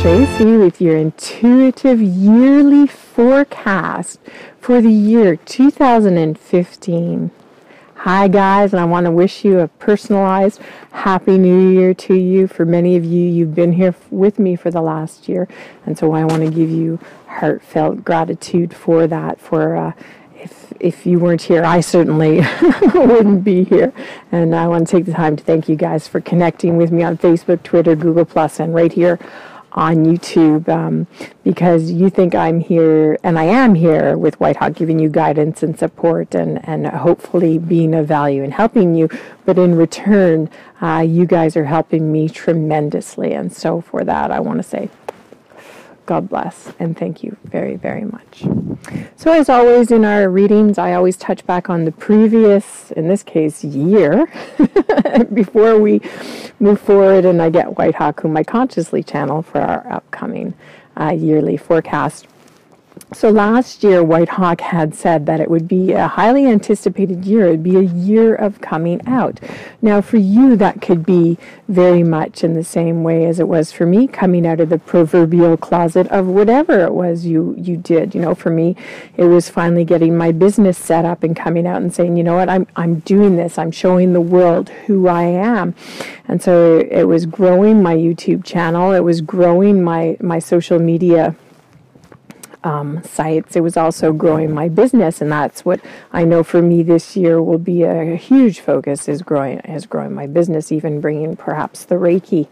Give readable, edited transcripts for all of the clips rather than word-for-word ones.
Tracy with your intuitive yearly forecast for the year 2015. Hi guys, and I want to wish you a personalized Happy New Year to you. For many of you, you've been here with me for the last year, and so I want to give you heartfelt gratitude for that. If you weren't here, I certainly wouldn't be here. And I want to take the time to thank you guys for connecting with me on Facebook, Twitter, Google+, and right here on YouTube, because you think I'm here, and I am here with Whitehawk, giving you guidance and support and hopefully being of value and helping you. But in return, you guys are helping me tremendously. And so for that, I want to say God bless and thank you very, very much. So as always in our readings, I always touch back on the previous, in this case, year, before we move forward, and I get Whitehawk, whom I consciously channel for our upcoming yearly forecast. So last year, Whitehawk had said that it would be a highly anticipated year. It would be a year of coming out. Now, for you, that could be very much in the same way as it was for me, coming out of the proverbial closet of whatever it was you did. You know, for me, it was finally getting my business set up and coming out and saying, you know what, I'm doing this. I'm showing the world who I am. And so it was growing my YouTube channel. It was growing my social media sites. It was also growing my business, and that's what I know for me this year will be a huge focus, is growing my business, even bringing perhaps the Reiki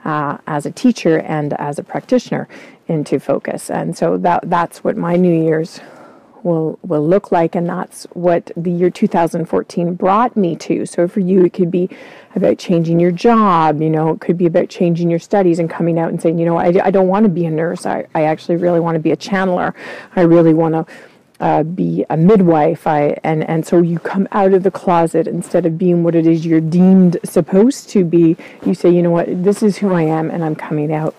as a teacher and as a practitioner into focus. And so that's what my New Year's will look like, and that's what the year 2014 brought me to. So for you, it could be about changing your job, you know, it could be about changing your studies and coming out and saying, you know, I don't want to be a nurse. I actually really want to be a channeler. I really want to be a midwife. And so you come out of the closet instead of being what it is you're deemed supposed to be. You say, you know what, this is who I am, and I'm coming out.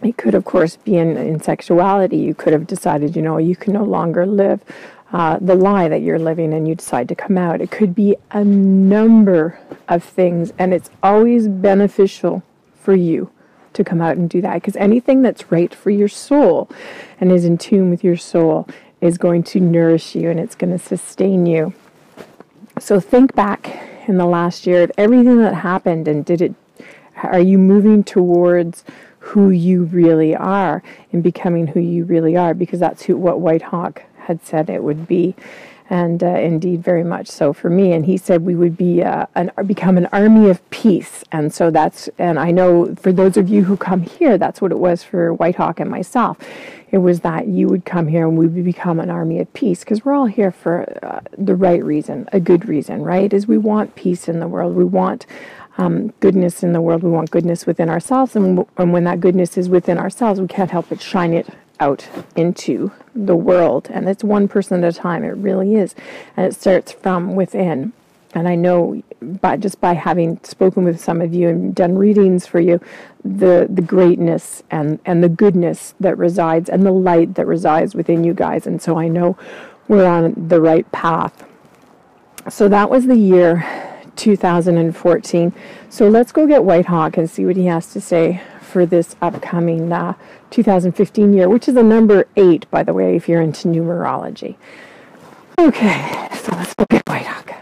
It could, of course, be in sexuality. You could have decided, you know, you can no longer live the lie that you're living, and you decide to come out. It could be a number of things, and it's always beneficial for you to come out and do that, because anything that's right for your soul and is in tune with your soul is going to nourish you, and it's going to sustain you. So think back in the last year of everything that happened, and are you moving towards who you really are and becoming who you really are? Because that's what Whitehawk had said it would be, and indeed very much so for me. And he said we would be become an army of peace. And so and I know for those of you who come here, that's what it was for Whitehawk and myself. It was that you would come here and we would become an army of peace, because we're all here for the right reason, a good reason, right? Is we want peace in the world. We want goodness in the world. We want goodness within ourselves, and when that goodness is within ourselves, we can't help but shine it out into the world. And it's one person at a time. It really is, and it starts from within. And I know, just by having spoken with some of you and done readings for you, the greatness and the goodness that resides and the light that resides within you guys. And so I know we're on the right path. So that was the year 2014. So let's go get Whitehawk and see what he has to say for this upcoming 2015 year, which is a number 8, by the way, if you're into numerology. Okay, so let's go get Whitehawk.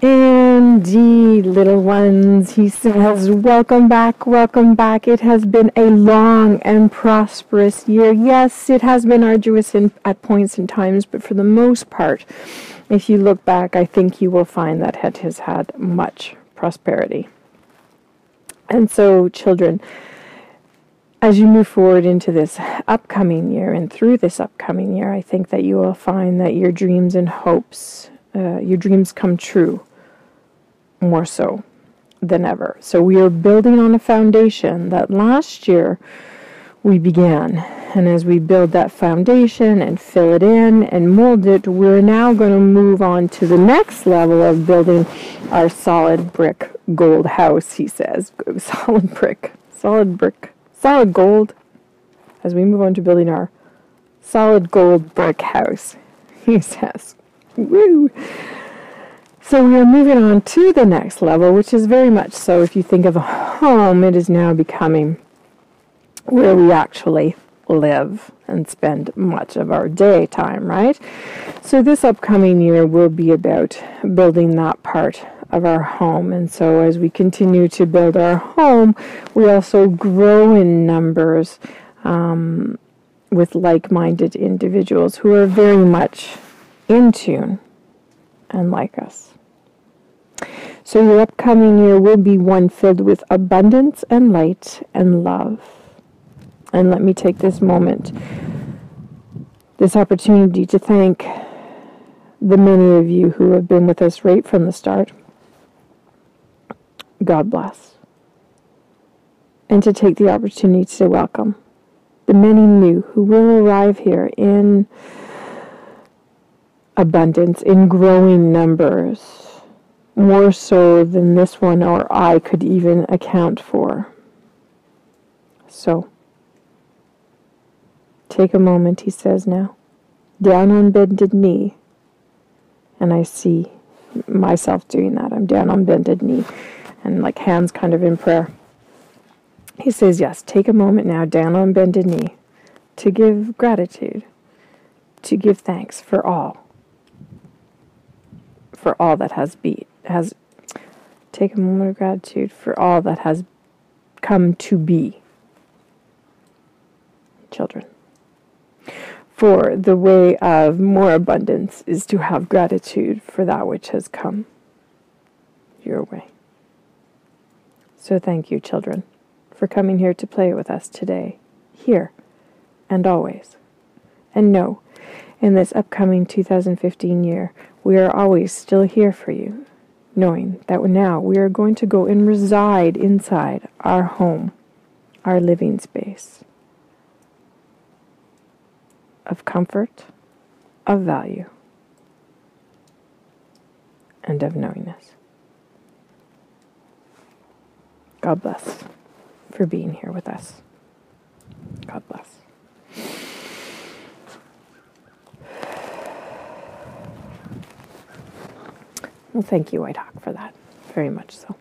Indeed, little ones, he says, welcome back, welcome back. It has been a long and prosperous year. Yes, it has been arduous at points and times, but for the most part, if you look back, I think you will find that it has had much prosperity. And so, children, as you move forward into this upcoming year and through this upcoming year, I think that you will find that your dreams and hopes, your dreams come true more so than ever. So we are building on a foundation that last year we began. And as we build that foundation and fill it in and mold it, we're now going to move on to the next level of building our solid brick gold house, he says. Solid brick, solid gold. As we move on to building our solid gold brick house, he says. Woo! So we are moving on to the next level, which is very much so, if you think of a home, it is now becoming where we actually live and spend much of our daytime, right? So this upcoming year will be about building that part of our home. And so as we continue to build our home, we also grow in numbers with like-minded individuals who are very much in tune and like us. So your upcoming year will be one filled with abundance and light and love. And let me take this moment, this opportunity to thank the many of you who have been with us right from the start. God bless. And to take the opportunity to welcome the many new who will arrive here in abundance, in growing numbers, more so than this one or I could even account for. So, take a moment, he says now, down on bended knee, and I see myself doing that. I'm down on bended knee, and like hands kind of in prayer. He says, yes, take a moment now, down on bended knee, to give gratitude, to give thanks for all that has take a moment of gratitude for all that has come to be, children. For the way of more abundance is to have gratitude for that which has come your way. So thank you, children, for coming here to play with us today, here and always. And know, in this upcoming 2015 year, we are always still here for you, knowing that now we are going to go and reside inside our home, our living space of comfort, of value, and of knowingness. God bless for being here with us. God bless. Well, thank you, Whitehawk, for that. Very much so.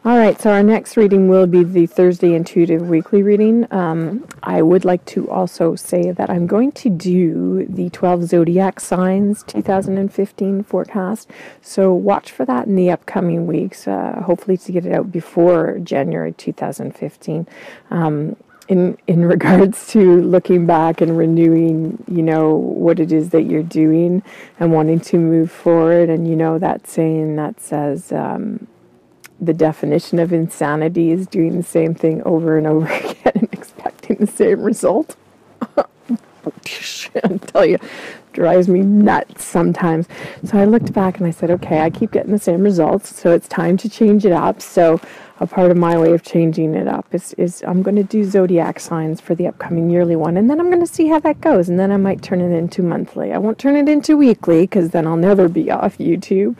All right, so our next reading will be the Thursday Intuitive Weekly reading. I would like to also say that I'm going to do the 12 Zodiac Signs 2015 forecast. So watch for that in the upcoming weeks, hopefully to get it out before January 2015. In regards to looking back and renewing, what it is that you're doing and wanting to move forward. And that saying that says, the definition of insanity is doing the same thing over and over again and expecting the same result. I tell you, drives me nuts sometimes. So I looked back and I said, okay, I keep getting the same results, so it's time to change it up. So a part of my way of changing it up is I'm going to do zodiac signs for the upcoming yearly one, and then I'm going to see how that goes, and then I might turn it into monthly. I won't turn it into weekly because then I'll never be off YouTube,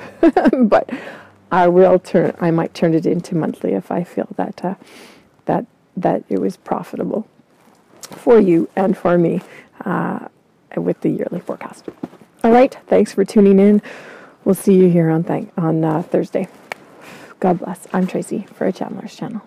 but I might turn it into monthly if I feel that it was profitable for you and for me with the yearly forecast. All right, thanks for tuning in. We'll see you here on Thursday. God bless. I'm Tracy for a Chandler's Channel.